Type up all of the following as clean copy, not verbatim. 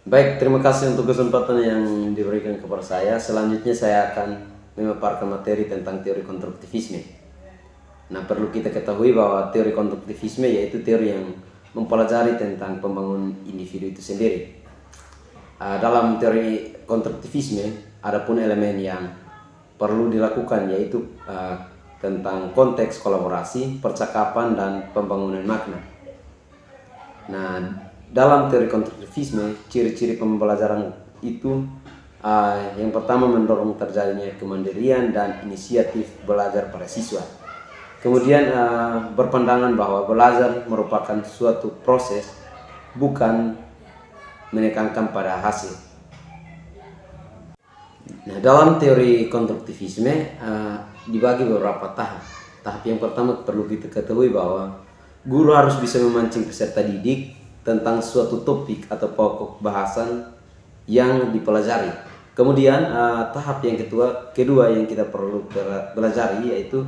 Baik, terima kasih untuk kesempatan yang diberikan kepada saya. Selanjutnya saya akan memaparkan materi tentang teori konstruktivisme. Nah, perlu kita ketahui bahwa teori konstruktivisme yaitu teori yang mempelajari tentang pembangunan individu itu sendiri. Dalam teori konstruktivisme, ada pun elemen yang perlu dilakukan yaitu tentang konteks kolaborasi, percakapan, dan pembangunan makna. Nah, dalam teori konstruktivisme, ciri-ciri pembelajaran itu yang pertama mendorong terjadinya kemandirian dan inisiatif belajar pada siswa. Kemudian berpandangan bahwa belajar merupakan suatu proses, bukan menekankan pada hasil. Nah, dalam teori konstruktivisme dibagi beberapa tahap. Tahap yang pertama perlu kita ketahui bahwa guru harus bisa memancing peserta didik tentang suatu topik atau pokok bahasan yang dipelajari. Kemudian tahap yang kedua yang kita perlu pelajari yaitu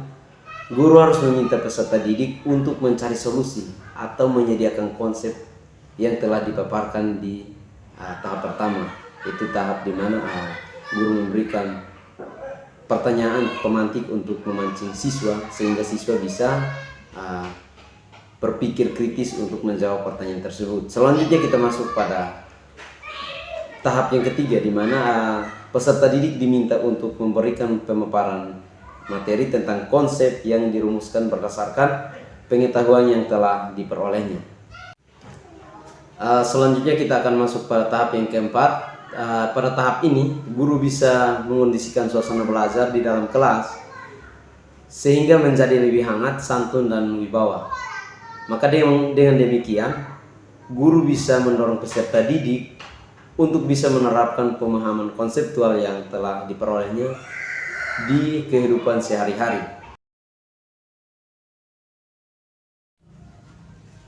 guru harus meminta peserta didik untuk mencari solusi atau menyediakan konsep yang telah dipaparkan di tahap pertama. Itu tahap di mana guru memberikan pertanyaan pemantik untuk memancing siswa sehingga siswa bisa berpikir kritis untuk menjawab pertanyaan tersebut. Selanjutnya kita masuk pada tahap yang ketiga di mana peserta didik diminta untuk memberikan pemaparan materi tentang konsep yang dirumuskan berdasarkan pengetahuan yang telah diperolehnya. Selanjutnya kita akan masuk pada tahap yang keempat. Pada tahap ini guru bisa mengondisikan suasana belajar di dalam kelas sehingga menjadi lebih hangat, santun, dan wibawa. Maka dengan demikian, guru bisa mendorong peserta didik untuk bisa menerapkan pemahaman konseptual yang telah diperolehnya di kehidupan sehari-hari.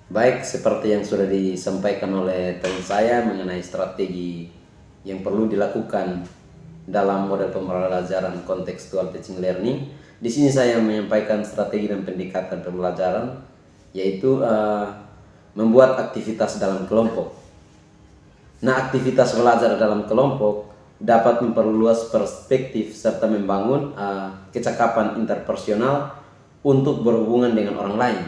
Baik, seperti yang sudah disampaikan oleh teman saya mengenai strategi yang perlu dilakukan dalam model pembelajaran kontekstual teaching learning, di sini saya menyampaikan strategi dan pendekatan pembelajaran yaitu membuat aktivitas dalam kelompok. Nah, aktivitas belajar dalam kelompok dapat memperluas perspektif serta membangun kecakapan interpersonal untuk berhubungan dengan orang lain.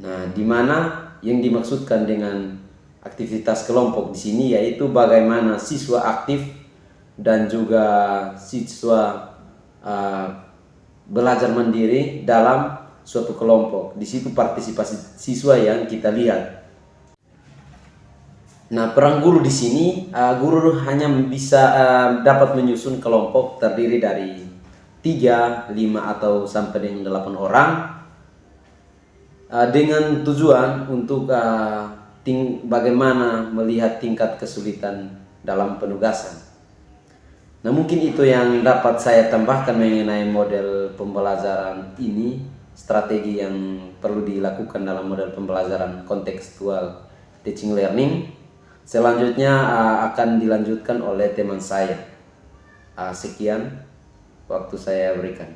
Nah, di mana yang dimaksudkan dengan aktivitas kelompok di sini yaitu bagaimana siswa aktif dan juga siswa belajar mandiri dalam suatu kelompok. Di situ partisipasi siswa yang kita lihat. Nah, peran guru di sini, guru hanya bisa dapat menyusun kelompok terdiri dari 3, 5 atau sampai dengan 8 orang dengan tujuan untuk bagaimana melihat tingkat kesulitan dalam penugasan. Nah, mungkin itu yang dapat saya tambahkan mengenai model pembelajaran ini. Strategi yang perlu dilakukan dalam model pembelajaran kontekstual teaching learning. Selanjutnya akan dilanjutkan oleh teman saya. Sekian waktu saya berikan.